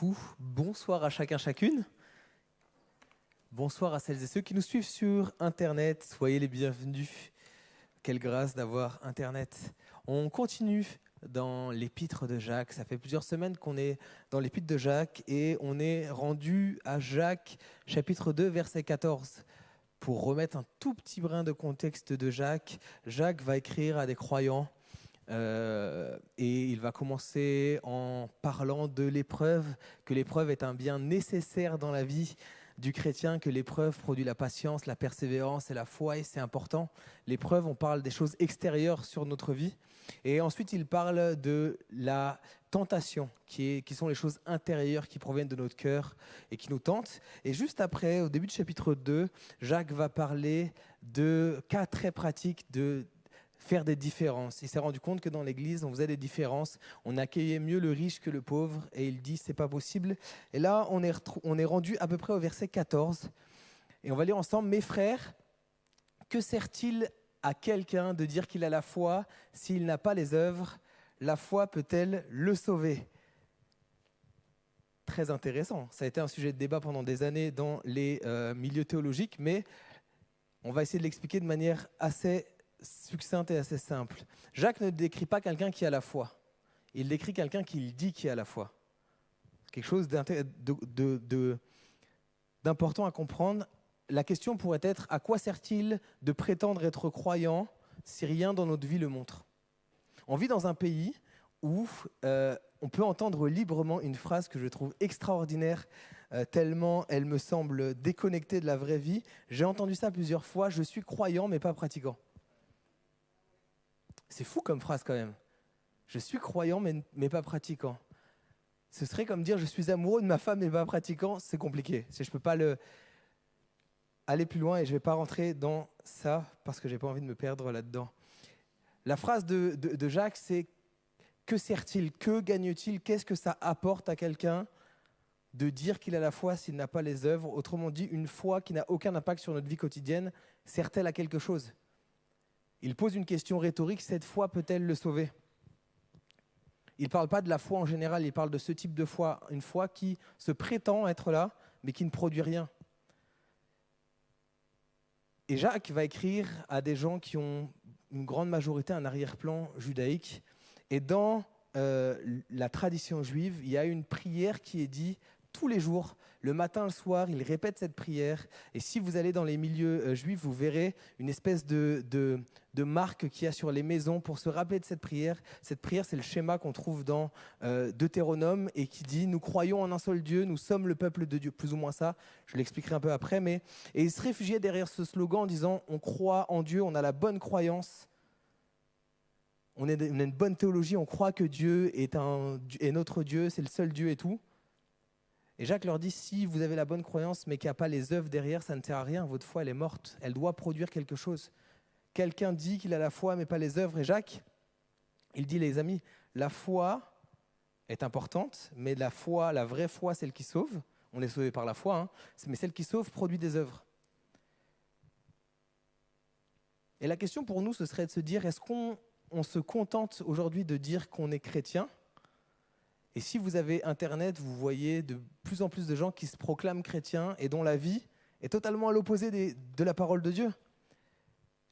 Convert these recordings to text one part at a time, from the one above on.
coup, bonsoir à chacun, chacune. Bonsoir à celles et ceux qui nous suivent sur Internet. Soyez les bienvenus. Quelle grâce d'avoir Internet. On continue dans l'épître de Jacques. Ça fait plusieurs semaines qu'on est dans l'épître de Jacques et on est rendu à Jacques, chapitre 2, verset 14. Pour remettre un tout petit brin de contexte de Jacques, Jacques va écrire à des croyants et il va commencer en parlant de l'épreuve, que l'épreuve est un bien nécessaire dans la vie du chrétien, que l'épreuve produit la patience, la persévérance et la foi, et c'est important. L'épreuve, on parle des choses extérieures sur notre vie. Et ensuite, il parle de la tentation, qui sont les choses intérieures qui proviennent de notre cœur et qui nous tentent. Et juste après, au début du chapitre 2, Jacques va parler de cas très pratiques de faire des différences. Il s'est rendu compte que dans l'Église, on faisait des différences, on accueillait mieux le riche que le pauvre, et il dit c'est pas possible. Et là, on est rendu à peu près au verset 14, et on va lire ensemble. Mes frères, que sert-il à quelqu'un de dire qu'il a la foi s'il n'a pas les œuvres? La foi peut-elle le sauver? Très intéressant. Ça a été un sujet de débat pendant des années dans les milieux théologiques, mais on va essayer de l'expliquer de manière assez succincte et assez simple. Jacques ne décrit pas quelqu'un qui a la foi. Il décrit quelqu'un qui dit qu'il a la foi. Quelque chose d'important à comprendre. La question pourrait être, à quoi sert-il de prétendre être croyant si rien dans notre vie le montre? On vit dans un pays où on peut entendre librement une phrase que je trouve extraordinaire, tellement elle me semble déconnectée de la vraie vie. J'ai entendu ça plusieurs fois, je suis croyant mais pas pratiquant. C'est fou comme phrase quand même. Je suis croyant mais pas pratiquant. Ce serait comme dire je suis amoureux de ma femme mais pas pratiquant, c'est compliqué. Je ne peux pas aller plus loin et je ne vais pas rentrer dans ça parce que je n'ai pas envie de me perdre là-dedans. La phrase de Jacques, c'est « Que sert-il? Que gagne-t-il? Qu'est-ce que ça apporte à quelqu'un de dire qu'il a la foi s'il n'a pas les œuvres ?» Autrement dit, une foi qui n'a aucun impact sur notre vie quotidienne, sert-elle à quelque chose? Il pose une question rhétorique, cette foi peut-elle le sauver? Il ne parle pas de la foi en général, il parle de ce type de foi, une foi qui se prétend être là, mais qui ne produit rien. Et Jacques va écrire à des gens qui ont une grande majorité un arrière-plan judaïque. Et dans la tradition juive, il y a une prière qui est dite tous les jours, le matin, le soir, ils répètent cette prière. Et si vous allez dans les milieux juifs, vous verrez une espèce de marque qu'il y a sur les maisons pour se rappeler de cette prière. Cette prière, c'est le schéma qu'on trouve dans Deutéronome et qui dit « Nous croyons en un seul Dieu, nous sommes le peuple de Dieu », plus ou moins ça. Je l'expliquerai un peu après. Et ils se réfugiaient derrière ce slogan en disant « On croit en Dieu, on a la bonne croyance ». On a une bonne théologie, on croit que Dieu est notre Dieu, c'est le seul Dieu et tout. Et Jacques leur dit, si vous avez la bonne croyance mais qu'il n'y a pas les œuvres derrière, ça ne sert à rien, votre foi elle est morte, elle doit produire quelque chose. Quelqu'un dit qu'il a la foi mais pas les œuvres, et Jacques, il dit les amis, la foi est importante, mais la foi, la vraie foi, celle qui sauve, on est sauvé par la foi, hein, mais celle qui sauve produit des œuvres. Et la question pour nous, ce serait de se dire, est-ce qu'on se contente aujourd'hui de dire qu'on est chrétien? Et si vous avez Internet, vous voyez de plus en plus de gens qui se proclament chrétiens et dont la vie est totalement à l'opposé de la parole de Dieu.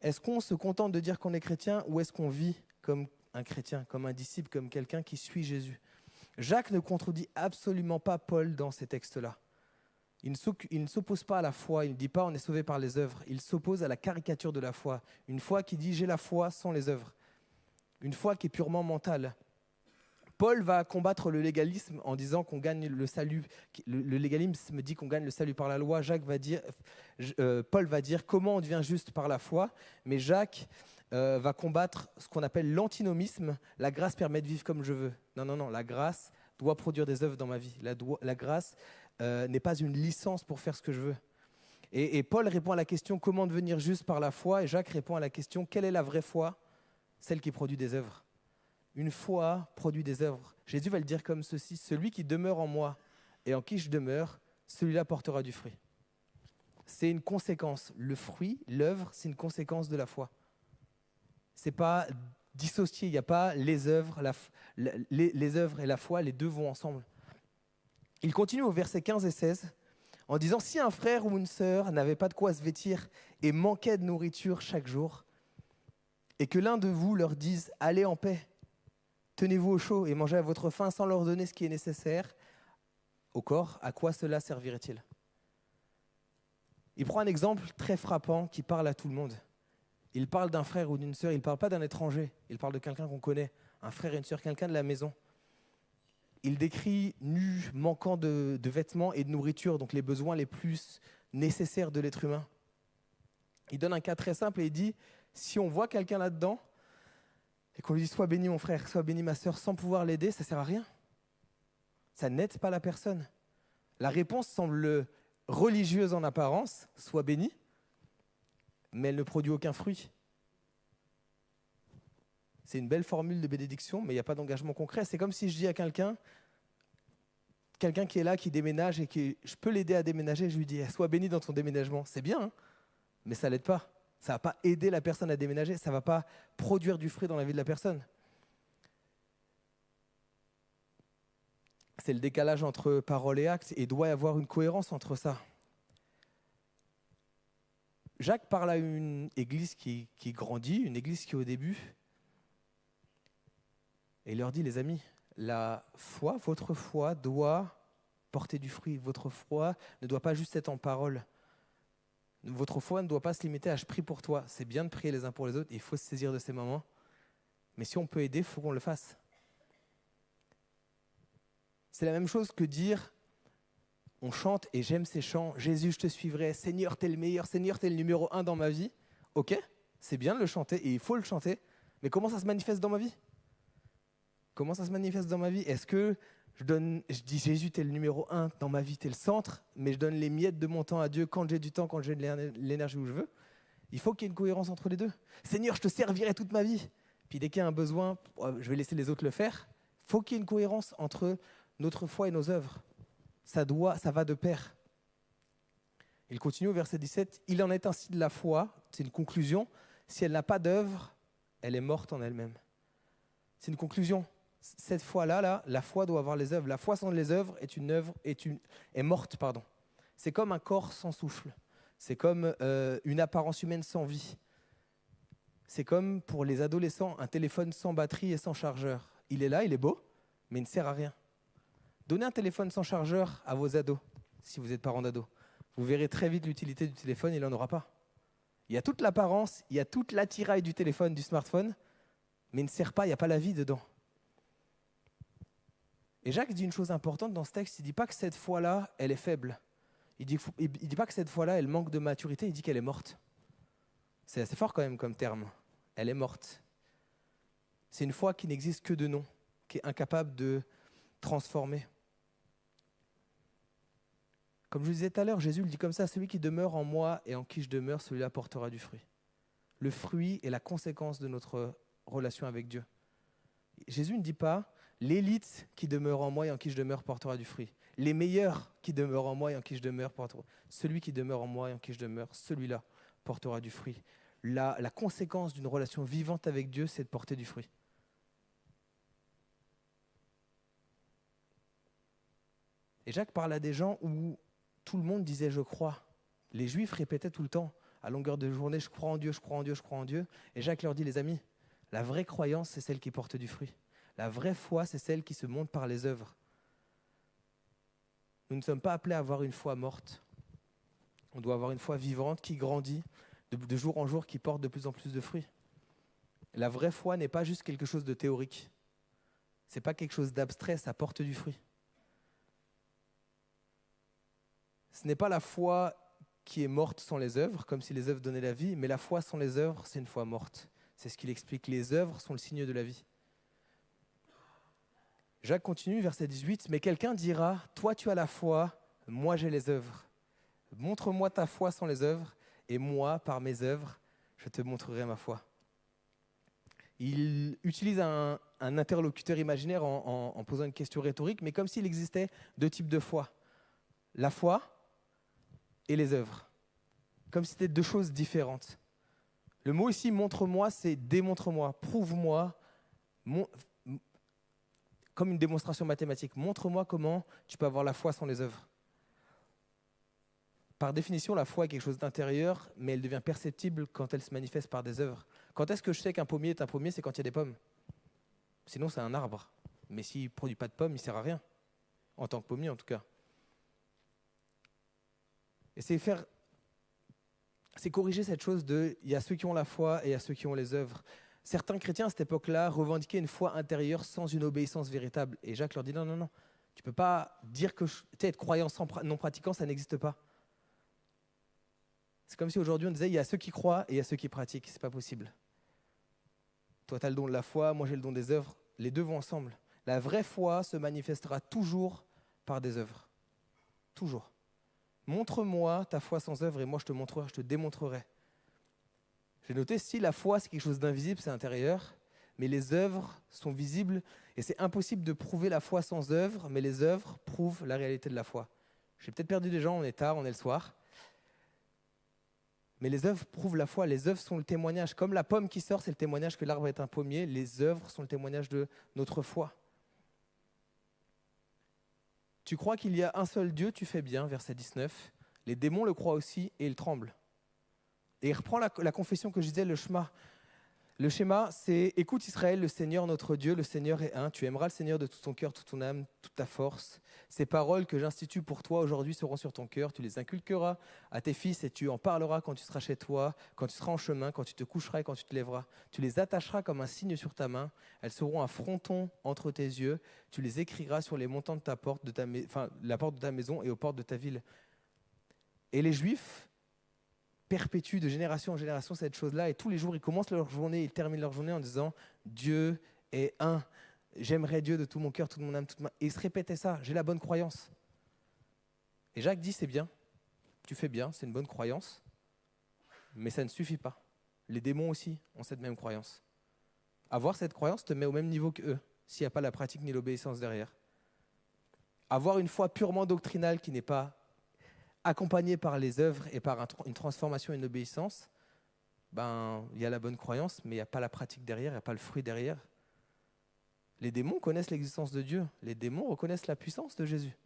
Est-ce qu'on se contente de dire qu'on est chrétien ou est-ce qu'on vit comme un chrétien, comme un disciple, comme quelqu'un qui suit Jésus? Jacques ne contredit absolument pas Paul dans ces textes-là. Il ne s'oppose pas à la foi, il ne dit pas on est sauvé par les œuvres. Il s'oppose à la caricature de la foi. Une foi qui dit j'ai la foi sans les œuvres. Une foi qui est purement mentale. Paul va combattre le légalisme en disant qu'on gagne le salut. Le légalisme dit qu'on gagne le salut par la loi. Paul va dire comment on devient juste par la foi. Mais Jacques va combattre ce qu'on appelle l'antinomisme. La grâce permet de vivre comme je veux. Non. La grâce doit produire des œuvres dans ma vie. La grâce n'est pas une licence pour faire ce que je veux. Et Paul répond à la question comment devenir juste par la foi. Et Jacques répond à la question quelle est la vraie foi? Celle qui produit des œuvres. Une foi produit des œuvres. Jésus va le dire comme ceci, celui qui demeure en moi et en qui je demeure, celui-là portera du fruit. C'est une conséquence. Le fruit, l'œuvre, c'est une conséquence de la foi. Ce n'est pas dissocié, il n'y a pas les œuvres, les œuvres et la foi, les deux vont ensemble. Il continue au verset 15 et 16 en disant « Si un frère ou une sœur n'avait pas de quoi se vêtir et manquait de nourriture chaque jour, et que l'un de vous leur dise « Allez en paix, tenez-vous au chaud et mangez à votre faim sans leur donner ce qui est nécessaire au corps, à quoi cela servirait-il » Il prend un exemple très frappant qui parle à tout le monde. Il parle d'un frère ou d'une sœur, il ne parle pas d'un étranger, il parle de quelqu'un qu'on connaît, un frère et une sœur, quelqu'un de la maison. Il décrit nus, manquant de vêtements et de nourriture, donc les besoins les plus nécessaires de l'être humain. Il donne un cas très simple et il dit, si on voit quelqu'un là-dedans, et qu'on lui dit « Sois béni mon frère, sois béni ma sœur » sans pouvoir l'aider, ça ne sert à rien. Ça n'aide pas la personne. La réponse semble religieuse en apparence, « Sois béni », mais elle ne produit aucun fruit. C'est une belle formule de bénédiction, mais il n'y a pas d'engagement concret. C'est comme si je dis à quelqu'un qui est là, qui déménage et que je peux l'aider à déménager, je lui dis « Sois béni dans ton déménagement ». C'est bien, hein, mais ça ne l'aide pas. Ça ne va pas aider la personne à déménager, ça ne va pas produire du fruit dans la vie de la personne. C'est le décalage entre parole et acte et il doit y avoir une cohérence entre ça. Jacques parle à une église qui grandit, une église qui est au début, et il leur dit, les amis, la foi, votre foi doit porter du fruit. Votre foi ne doit pas juste être en parole. Votre foi ne doit pas se limiter à « je prie pour toi ». C'est bien de prier les uns pour les autres, il faut se saisir de ces moments. Mais si on peut aider, il faut qu'on le fasse. C'est la même chose que dire « on chante et j'aime ces chants, Jésus, je te suivrai, Seigneur, t'es le meilleur, Seigneur, t'es le numéro 1 dans ma vie ». Ok, c'est bien de le chanter et il faut le chanter, mais comment ça se manifeste dans ma vie ? Comment ça se manifeste dans ma vie ? Est-ce que je dis Jésus, t'es le numéro 1 dans ma vie, t'es le centre, mais je donne les miettes de mon temps à Dieu quand j'ai du temps, quand j'ai de l'énergie où je veux ? Il faut qu'il y ait une cohérence entre les deux. Seigneur, je te servirai toute ma vie. Puis dès qu'il y a un besoin, je vais laisser les autres le faire. Il faut qu'il y ait une cohérence entre notre foi et nos œuvres. Ça va de pair. Il continue au verset 17. Il en est ainsi de la foi, c'est une conclusion. Si elle n'a pas d'œuvre, elle est morte en elle-même. C'est une conclusion. Cette foi-là, la foi doit avoir les œuvres. La foi sans les œuvres est morte. C'est comme un corps sans souffle. C'est comme une apparence humaine sans vie. C'est comme pour les adolescents, un téléphone sans batterie et sans chargeur. Il est là, il est beau, mais il ne sert à rien. Donnez un téléphone sans chargeur à vos ados, si vous êtes parents d'ados. Vous verrez très vite l'utilité du téléphone, il n'en aura pas. Il y a toute l'apparence, il y a toute l'attirail du téléphone, du smartphone, mais il ne sert pas, il n'y a pas la vie dedans. Et Jacques dit une chose importante dans ce texte, il ne dit pas que cette foi-là, elle est faible. Il ne dit pas que cette foi-là, elle manque de maturité, il dit qu'elle est morte. C'est assez fort quand même comme terme. Elle est morte. C'est une foi qui n'existe que de nom, qui est incapable de transformer. Comme je vous disais tout à l'heure, Jésus le dit comme ça, celui qui demeure en moi et en qui je demeure, celui-là portera du fruit. Le fruit est la conséquence de notre relation avec Dieu. Jésus ne dit pas, l'élite qui demeure en moi et en qui je demeure portera du fruit. Les meilleurs qui demeurent en moi et en qui je demeure portera. Celui qui demeure en moi et en qui je demeure, celui-là portera du fruit. La conséquence d'une relation vivante avec Dieu, c'est de porter du fruit. Et Jacques parle à des gens où tout le monde disait « je crois ». Les Juifs répétaient tout le temps, à longueur de journée « je crois en Dieu, je crois en Dieu, je crois en Dieu ». Et Jacques leur dit « les amis, la vraie croyance, c'est celle qui porte du fruit. La vraie foi, c'est celle qui se montre par les œuvres. Nous ne sommes pas appelés à avoir une foi morte. On doit avoir une foi vivante qui grandit de jour en jour, qui porte de plus en plus de fruits. La vraie foi n'est pas juste quelque chose de théorique. Ce n'est pas quelque chose d'abstrait, ça porte du fruit. Ce n'est pas la foi qui est morte sans les œuvres, comme si les œuvres donnaient la vie, mais la foi sans les œuvres, c'est une foi morte. C'est ce qu'il explique. Les œuvres sont le signe de la vie. Jacques continue, verset 18. « Mais quelqu'un dira, toi tu as la foi, moi j'ai les œuvres. Montre-moi ta foi sans les œuvres, et moi, par mes œuvres, je te montrerai ma foi. » Il utilise un interlocuteur imaginaire en posant une question rhétorique, mais comme s'il existait deux types de foi. La foi et les œuvres. Comme si c'était deux choses différentes. Le mot ici, montre-moi, c'est démontre-moi, prouve-moi, comme une démonstration mathématique. Montre-moi comment tu peux avoir la foi sans les œuvres. Par définition, la foi est quelque chose d'intérieur, mais elle devient perceptible quand elle se manifeste par des œuvres. Quand est-ce que je sais qu'un pommier est un pommier? C'est quand il y a des pommes. Sinon, c'est un arbre. Mais s'il ne produit pas de pommes, il ne sert à rien. En tant que pommier, en tout cas. Et c'est corriger cette chose de, il y a ceux qui ont la foi et il y a ceux qui ont les œuvres. Certains chrétiens à cette époque-là revendiquaient une foi intérieure sans une obéissance véritable. Et Jacques leur dit non, non, non. Tu ne peux pas dire que être croyant sans non pratiquant, ça n'existe pas. C'est comme si aujourd'hui on disait il y a ceux qui croient et il y a ceux qui pratiquent. C'est pas possible. Toi, tu as le don de la foi, moi j'ai le don des œuvres. Les deux vont ensemble. La vraie foi se manifestera toujours par des œuvres. Toujours. Montre-moi ta foi sans œuvre et moi je te montrerai, je te démontrerai. J'ai noté, si la foi c'est quelque chose d'invisible, c'est intérieur, mais les œuvres sont visibles et c'est impossible de prouver la foi sans œuvres, mais les œuvres prouvent la réalité de la foi. J'ai peut-être perdu des gens, on est tard, on est le soir. Mais les œuvres prouvent la foi, les œuvres sont le témoignage. Comme la pomme qui sort, c'est le témoignage que l'arbre est un pommier, les œuvres sont le témoignage de notre foi. Tu crois qu'il y a un seul Dieu, tu fais bien, verset 19. Les démons le croient aussi et ils tremblent. Et il reprend la confession que je disais, le Shema. Le schéma, c'est « Écoute Israël, le Seigneur notre Dieu, le Seigneur est un. Tu aimeras le Seigneur de tout ton cœur, toute ton âme, toute ta force. Ces paroles que j'institue pour toi aujourd'hui seront sur ton cœur. Tu les inculqueras à tes fils et tu en parleras quand tu seras chez toi, quand tu seras en chemin, quand tu te coucheras et quand tu te lèveras. Tu les attacheras comme un signe sur ta main. Elles seront un fronton entre tes yeux. Tu les écriras sur les montants de ta porte, la porte de ta maison et aux portes de ta ville. » Et les Juifs perpétuent de génération en génération cette chose-là et tous les jours ils commencent leur journée, ils terminent leur journée en disant Dieu est un, j'aimerais Dieu de tout mon cœur, toute mon âme, et ils se répétaient ça, j'ai la bonne croyance. Et Jacques dit c'est bien, tu fais bien, c'est une bonne croyance, mais ça ne suffit pas. Les démons aussi ont cette même croyance. Avoir cette croyance te met au même niveau qu'eux, s'il n'y a pas la pratique ni l'obéissance derrière. Avoir une foi purement doctrinale qui n'est pas accompagné par les œuvres et par une transformation et une obéissance, il y a la bonne croyance, mais il n'y a pas la pratique derrière, il n'y a pas le fruit derrière. Les démons connaissent l'existence de Dieu, les démons reconnaissent la puissance de Jésus,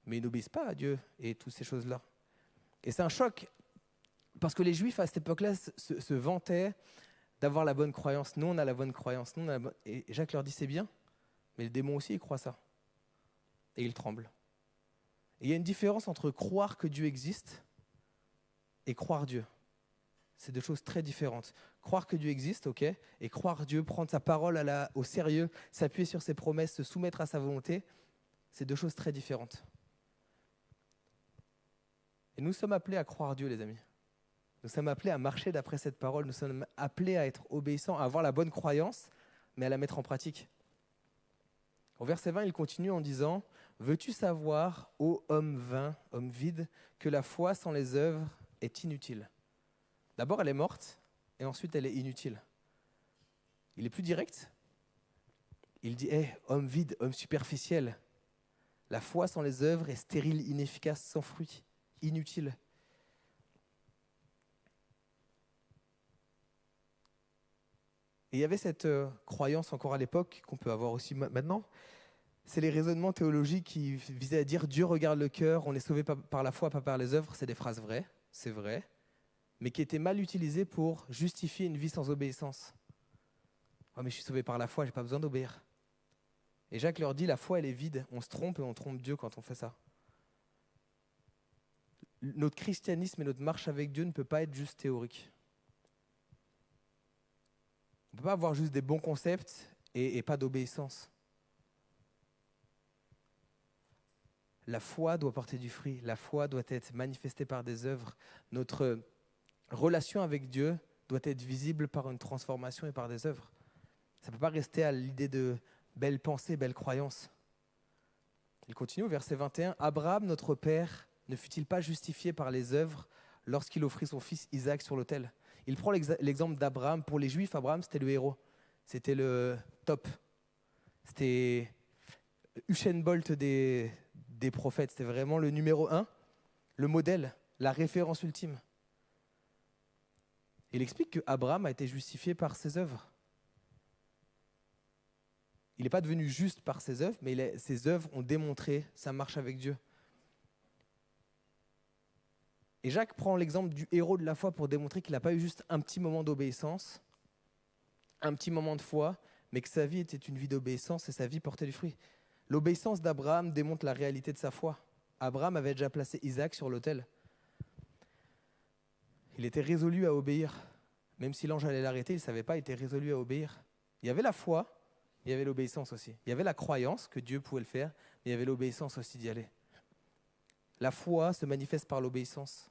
mais ils n'obéissent pas à Dieu et toutes ces choses-là. Et c'est un choc, parce que les Juifs à cette époque-là se vantaient d'avoir la bonne croyance. Nous, on a la bonne croyance. Et Jacques leur dit, c'est bien, mais les démons aussi, ils croient ça. Et ils tremblent. Et il y a une différence entre croire que Dieu existe et croire Dieu. C'est deux choses très différentes. Croire que Dieu existe, ok, et croire Dieu, prendre sa parole au sérieux, s'appuyer sur ses promesses, se soumettre à sa volonté, c'est deux choses très différentes. Et nous sommes appelés à croire Dieu, les amis. Nous sommes appelés à marcher d'après cette parole. Nous sommes appelés à être obéissants, à avoir la bonne croyance, mais à la mettre en pratique. Au verset 20, il continue en disant « Veux-tu savoir, ô homme vain, homme vide, que la foi sans les œuvres est inutile ?» D'abord, elle est morte, et ensuite, elle est inutile. Il est plus direct. Il dit « homme vide, homme superficiel, la foi sans les œuvres est stérile, inefficace, sans fruit, inutile. » Et il y avait cette croyance encore à l'époque, qu'on peut avoir aussi maintenant, c'est les raisonnements théologiques qui visaient à dire Dieu regarde le cœur, on est sauvé par la foi, pas par les œuvres. C'est des phrases vraies, c'est vrai, mais qui étaient mal utilisées pour justifier une vie sans obéissance. Oh, mais je suis sauvé par la foi, je n'ai pas besoin d'obéir. Et Jacques leur dit, la foi elle est vide, on se trompe et on trompe Dieu quand on fait ça. Notre christianisme et notre marche avec Dieu ne peut pas être juste théorique. On ne peut pas avoir juste des bons concepts et pas d'obéissance. La foi doit porter du fruit, la foi doit être manifestée par des œuvres. Notre relation avec Dieu doit être visible par une transformation et par des œuvres. Ça ne peut pas rester à l'idée de belles pensées, belles croyances. Il continue au verset 21. « Abraham, notre père, ne fut-il pas justifié par les œuvres lorsqu'il offrit son fils Isaac sur l'autel ?» Il prend l'exemple d'Abraham. Pour les Juifs, Abraham, c'était le héros. C'était le top. C'était Usain Bolt des prophètes. C'était vraiment le numéro 1, le modèle, la référence ultime. Il explique qu'Abraham a été justifié par ses œuvres. Il n'est pas devenu juste par ses œuvres, mais ses œuvres ont démontré sa marche avec Dieu. Et Jacques prend l'exemple du héros de la foi pour démontrer qu'il n'a pas eu juste un petit moment d'obéissance, un petit moment de foi, mais que sa vie était une vie d'obéissance et sa vie portait du fruit. L'obéissance d'Abraham démontre la réalité de sa foi. Abraham avait déjà placé Isaac sur l'autel. Il était résolu à obéir. Même si l'ange allait l'arrêter, il ne savait pas, il était résolu à obéir. Il y avait la foi, il y avait l'obéissance aussi. Il y avait la croyance que Dieu pouvait le faire, mais il y avait l'obéissance aussi d'y aller. La foi se manifeste par l'obéissance.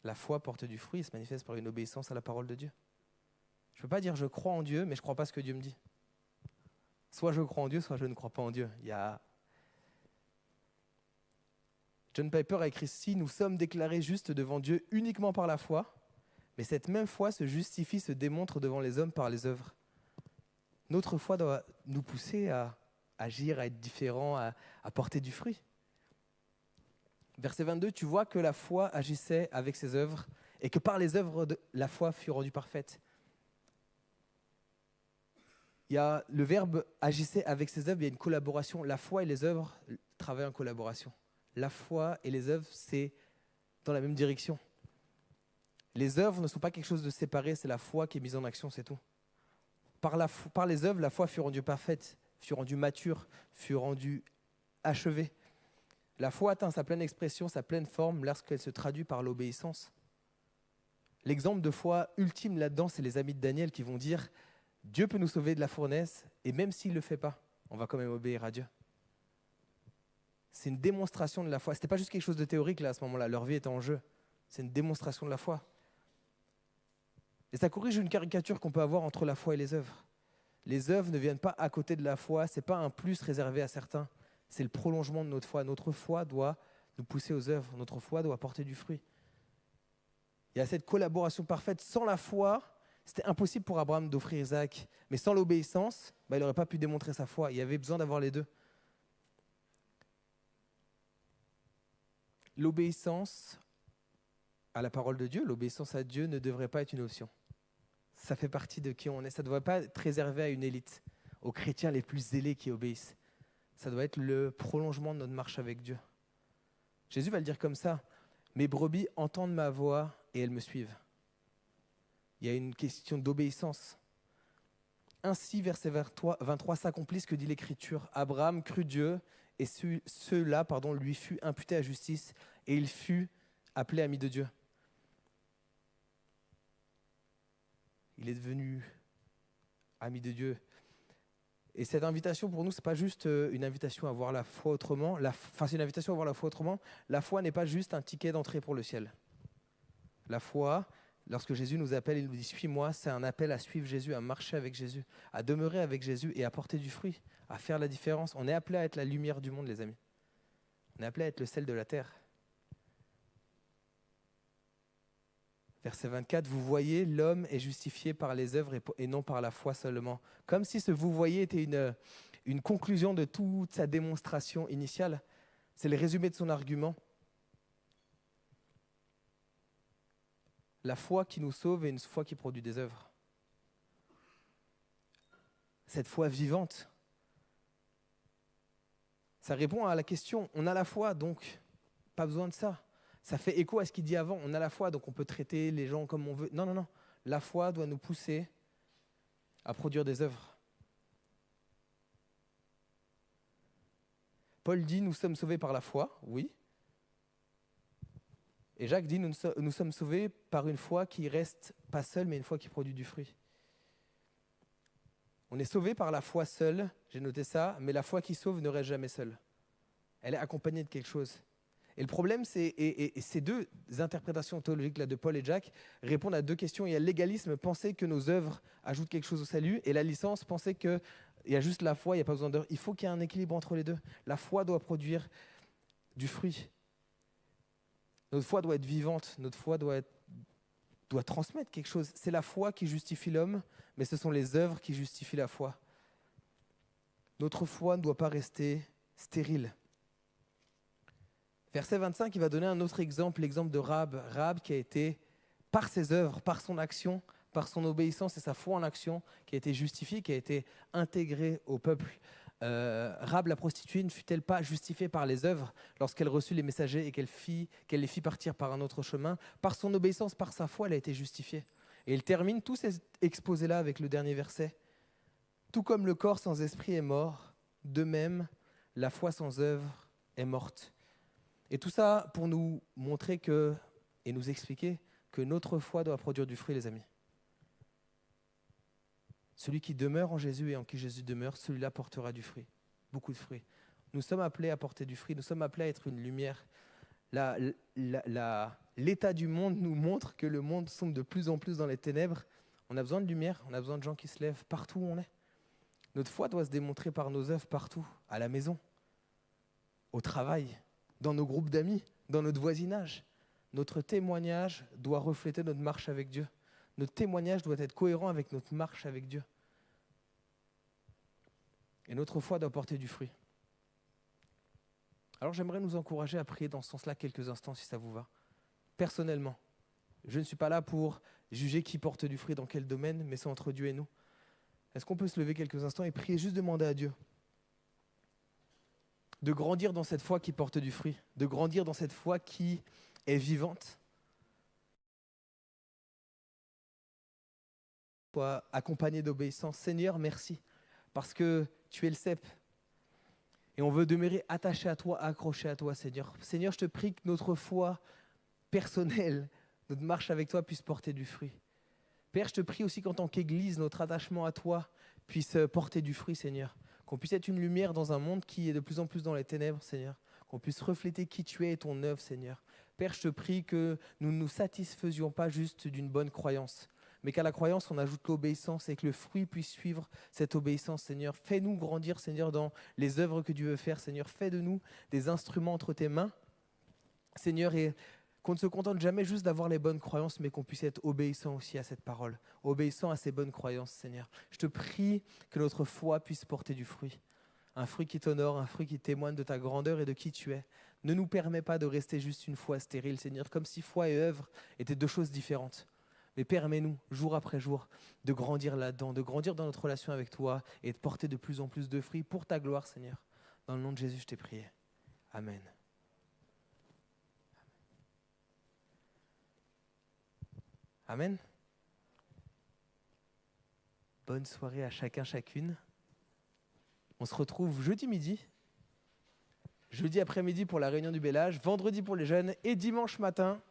La foi porte du fruit et se manifeste par une obéissance à la parole de Dieu. Je ne peux pas dire je crois en Dieu, mais je ne crois pas ce que Dieu me dit. Soit je crois en Dieu, soit je ne crois pas en Dieu. John Piper a écrit ceci: nous sommes déclarés justes devant Dieu uniquement par la foi, mais cette même foi se justifie, se démontre devant les hommes par les œuvres. Notre foi doit nous pousser à agir, à être différents, à porter du fruit. Verset 22, tu vois que la foi agissait avec ses œuvres et que par les œuvres, la foi fut rendue parfaite. Il y a le verbe agissait avec ses œuvres, il y a une collaboration. La foi et les œuvres travaillent en collaboration. La foi et les œuvres, c'est dans la même direction. Les œuvres ne sont pas quelque chose de séparé, c'est la foi qui est mise en action, c'est tout. Par les œuvres, la foi fut rendue parfaite, fut rendue mature, fut rendue achevée. La foi atteint sa pleine expression, sa pleine forme, lorsqu'elle se traduit par l'obéissance. L'exemple de foi ultime là-dedans, c'est les amis de Daniel qui vont dire « Dieu peut nous sauver de la fournaise, et même s'il ne le fait pas, on va quand même obéir à Dieu. » C'est une démonstration de la foi. Ce n'était pas juste quelque chose de théorique là, à ce moment-là, leur vie était en jeu. C'est une démonstration de la foi. Et ça corrige une caricature qu'on peut avoir entre la foi et les œuvres. Les œuvres ne viennent pas à côté de la foi, ce n'est pas un plus réservé à certains. C'est le prolongement de notre foi. Notre foi doit nous pousser aux œuvres. Notre foi doit porter du fruit. Il y a cette collaboration parfaite. Sans la foi, c'était impossible pour Abraham d'offrir Isaac. Mais sans l'obéissance, il n'aurait pas pu démontrer sa foi. Il y avait besoin d'avoir les deux. L'obéissance à la parole de Dieu, l'obéissance à Dieu ne devrait pas être une option. Ça fait partie de qui on est. Ça ne devrait pas être réservé à une élite, aux chrétiens les plus zélés qui obéissent. Ça doit être le prolongement de notre marche avec Dieu. Jésus va le dire comme ça. Mes brebis entendent ma voix et elles me suivent. Il y a une question d'obéissance. Ainsi, verset 23 s'accomplit ce que dit l'Écriture. Abraham crut Dieu et cela lui fut imputé à justice et il fut appelé ami de Dieu. Il est devenu ami de Dieu. Et cette invitation pour nous, ce n'est pas juste une invitation à voir la foi autrement. C'est une invitation à voir la foi autrement. La foi n'est pas juste un ticket d'entrée pour le ciel. La foi, lorsque Jésus nous appelle, il nous dit « Suis-moi », c'est un appel à suivre Jésus, à marcher avec Jésus, à demeurer avec Jésus et à porter du fruit, à faire la différence. On est appelé à être la lumière du monde, les amis. On est appelé à être le sel de la terre. Verset 24, vous voyez, l'homme est justifié par les œuvres et non par la foi seulement. Comme si ce vous voyez était une conclusion de toute sa démonstration initiale. C'est le résumé de son argument. La foi qui nous sauve est une foi qui produit des œuvres. Cette foi vivante, ça répond à la question, on a la foi, donc pas besoin de ça. Ça fait écho à ce qu'il dit avant, on a la foi, donc on peut traiter les gens comme on veut. Non, non, non. La foi doit nous pousser à produire des œuvres. Paul dit, nous sommes sauvés par la foi, oui. Et Jacques dit, nous sommes sauvés par une foi qui reste pas seule, mais une foi qui produit du fruit. On est sauvé par la foi seule, j'ai noté ça, mais la foi qui sauve ne reste jamais seule. Elle est accompagnée de quelque chose. Et le problème, c'est et ces deux interprétations théologiques là, de Paul et Jacques répondent à deux questions. Il y a le légalisme, penser que nos œuvres ajoutent quelque chose au salut, et la licence, penser qu'il y a juste la foi, il n'y a pas besoin d'œuvres. Il faut qu'il y ait un équilibre entre les deux. La foi doit produire du fruit. Notre foi doit être vivante, notre foi doit transmettre quelque chose. C'est la foi qui justifie l'homme, mais ce sont les œuvres qui justifient la foi. Notre foi ne doit pas rester stérile. Verset 25, il va donner un autre exemple, l'exemple de Rahab. Rahab qui a été, par ses œuvres, par son action, par son obéissance et sa foi en action, qui a été justifié, qui a été intégré au peuple. Rahab la prostituée ne fut-elle pas justifiée par les œuvres lorsqu'elle reçut les messagers et qu'elle les fit partir par un autre chemin? Par son obéissance, par sa foi, elle a été justifiée. Et il termine tous ces exposés-là avec le dernier verset. Tout comme le corps sans esprit est mort, de même, la foi sans œuvre est morte. Et tout ça pour nous montrer et nous expliquer que notre foi doit produire du fruit, les amis. Celui qui demeure en Jésus et en qui Jésus demeure, celui-là portera du fruit, beaucoup de fruits. Nous sommes appelés à porter du fruit, nous sommes appelés à être une lumière. L'état du monde nous montre que le monde sombre de plus en plus dans les ténèbres. On a besoin de lumière, on a besoin de gens qui se lèvent partout où on est. Notre foi doit se démontrer par nos œuvres partout, à la maison, au travail, dans nos groupes d'amis, dans notre voisinage. Notre témoignage doit refléter notre marche avec Dieu. Notre témoignage doit être cohérent avec notre marche avec Dieu. Et notre foi doit porter du fruit. Alors j'aimerais nous encourager à prier dans ce sens-là quelques instants, si ça vous va. Personnellement, je ne suis pas là pour juger qui porte du fruit dans quel domaine, mais c'est entre Dieu et nous. Est-ce qu'on peut se lever quelques instants et prier, juste demander à Dieu de grandir dans cette foi qui porte du fruit, de grandir dans cette foi qui est vivante, soit accompagnée d'obéissance. Seigneur, merci, parce que tu es le cep. Et on veut demeurer attaché à toi, accroché à toi, Seigneur. Seigneur, je te prie que notre foi personnelle, notre marche avec toi puisse porter du fruit. Père, je te prie aussi qu'en tant qu'Église, notre attachement à toi puisse porter du fruit, Seigneur. Qu'on puisse être une lumière dans un monde qui est de plus en plus dans les ténèbres, Seigneur. Qu'on puisse refléter qui tu es et ton œuvre, Seigneur. Père, je te prie que nous ne nous satisfaisions pas juste d'une bonne croyance, mais qu'à la croyance, on ajoute l'obéissance et que le fruit puisse suivre cette obéissance, Seigneur. Fais-nous grandir, Seigneur, dans les œuvres que Dieu veut faire, Seigneur. Fais de nous des instruments entre tes mains, Seigneur, et qu'on ne se contente jamais juste d'avoir les bonnes croyances, mais qu'on puisse être obéissant aussi à cette parole, obéissant à ces bonnes croyances, Seigneur. Je te prie que notre foi puisse porter du fruit, un fruit qui t'honore, un fruit qui témoigne de ta grandeur et de qui tu es. Ne nous permets pas de rester juste une foi stérile, Seigneur, comme si foi et œuvre étaient deux choses différentes. Mais permets-nous, jour après jour, de grandir là-dedans, de grandir dans notre relation avec toi et de porter de plus en plus de fruits pour ta gloire, Seigneur. Dans le nom de Jésus, je t'ai prié. Amen. Amen. Bonne soirée à chacun, chacune. On se retrouve jeudi midi, jeudi après-midi pour la réunion du Bel Âge, vendredi pour les jeunes et dimanche matin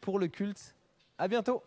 pour le culte. À bientôt.